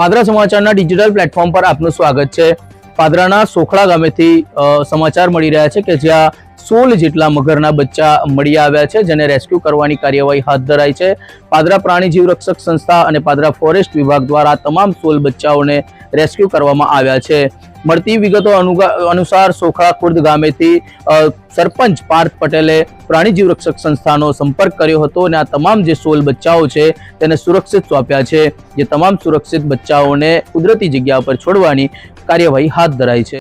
પાદરા સમાચારના digital platform પર આપનું સ્વાગત છે। પાદરાના સોખળા ગામેથી સમાચાર મળી રહ્યા છે કે જ્યાં 16 જેટલા મગરના બચ્ચા મળી આવ્યા છે, જેને રેસ્ક્યુ કરવાની કાર્યવાહી હાથ ધરાઈ છે। પાદરા પ્રાણી જીવ રક્ષક સંસ્થા અને પાદરા ફોરેસ્ટ વિભાગ દ્વારા તમામ 16 બચ્ચાઓને રેસ્ક્યુ કરવામાં આવ્યા છે। મળતી વિગતો અનુસાર સોખળા ખુર્દ ગામેથી સરપંચ પાર્થ પટેલે પ્રાણી જીવ રક્ષક સંસ્થાનો સંપર્ક કર્યો હતો અને આ તમામ જે 16 બચ્ચાઓ છે તેને સુરક્ષિત સોંપ્યા છે। જે તમામ સુરક્ષિત બચ્ચાઓને કુદરતી જગ્યા પર છોડવાની કાર્યવાહી હાથ ધરાઈ છે।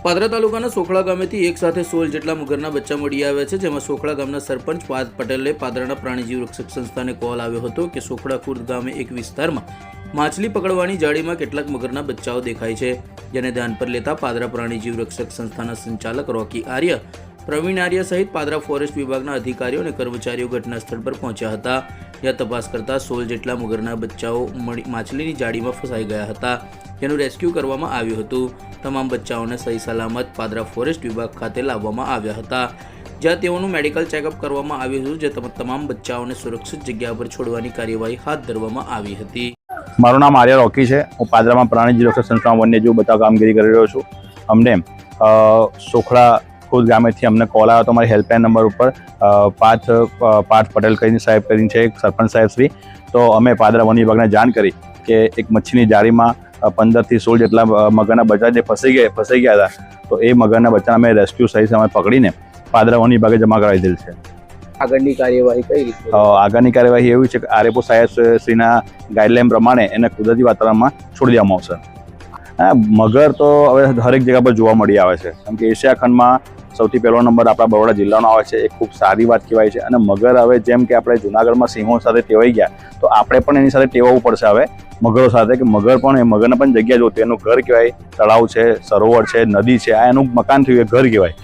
પાદરા તાલુકાના સોખળા ગામેથી એક સાથે 16 જેટલા મગરના બચ્ચા મળી આવ્યા છે, જેમાં સોખળા ગામના સરપંચ પાર્થ પટેલે પાદરાના પ્રાણી જીવ રક્ષક સંસ્થાને કોલ આવ્યો હતો કે સોખળા ખુર્દ ગામે એક વિસ્તારમાં માછલી પકડવાની જાળીમાં કેટલાક મગરના બચ્ચાઓ દેખાય છે, જેને ધ્યાન પર લેતા પાદરા પ્રાણી જીવ રક્ષક સંસ્થાના સંચાલક રોકી આર્ય, પ્રવીણ આર્ય સહિત પાદરા ફોરેસ્ટ વિભાગના અધિકારીઓ અને કર્મચારીઓ ઘટના સ્થળ પર પહોંચ્યા હતા। જ્યાં તપાસ કરતા 16 જેટલા મગરના બચ્ચાઓ માછલીની જાળીમાં ફસાઈ ગયા હતા, જેનું રેસ્ક્યુ કરવામાં આવ્યું હતું। તમામ બચ્ચાઓને સહી સલામત પાદરા ફોરેસ્ટ વિભાગ ખાતે લાવવામાં આવ્યા હતા, જ્યાં તેઓનું મેડિકલ ચેકઅપ કરવામાં આવ્યું હતું। જે તમામ બચ્ચાઓને સુરક્ષિત જગ્યા પર છોડવાની કાર્યવાહી હાથ ધરવામાં આવી હતી। મારું નામ આર્ય રોકી છે। હું પાદરામાં પ્રાણી જીવ રક્ષક સંસ્થામાં વન્યજીવ બચાવ કામગીરી કરી રહ્યો છું। અમને સોખળા ખુદ ગામેથી અમને કોલ આવ્યો હતો અમારી હેલ્પલાઇન નંબર ઉપર પાર્થ પટેલ કરીને સાહેબ કરીને છે સરપંચ સાહેબ શ્રી। તો અમે પાદરા વન વિભાગને જાણ કરી કે એક મચ્છીની જાળીમાં 15 થી 16 જેટલા મગરના બચ્ચા જે ફસાઈ ગયા હતા, તો એ મગરના બચ્ચાને અમે રેસ્ક્યુ સહી સમય પકડીને પાદરા વન વિભાગે જમા કરાવી દીધેલ છે। આગળની કાર્યવાહી કઈ રીતે? આગળની કાર્યવાહી એવી છે કે આરએફઓ સાહેબ શ્રીના ગાઈડલાઈન પ્રમાણે એને કુદરતી વાતાવરણમાં છોડી દેવામાં આવશે। મગર તો હવે હરેક જગ્યા પર જોવા મળી આવે છે, કેમ કે એશિયા ખંડમાં સૌથી પહેલો નંબર આપણા બરોડા જિલ્લાનો આવે છે। એ ખૂબ સારી વાત કહેવાય છે। અને મગર હવે જેમ કે આપણે જૂનાગઢમાં સિંહો સાથે ટેવાઈ ગયા, તો આપણે પણ એની સાથે ટેવાવું પડશે હવે મગરો સાથે, કે મગરને પણ જગ્યા જોતી, એનું ઘર કહેવાય, તળાવ છે, સરોવર છે, નદી છે, આ એનું મકાન થયું, એ ઘર કહેવાય।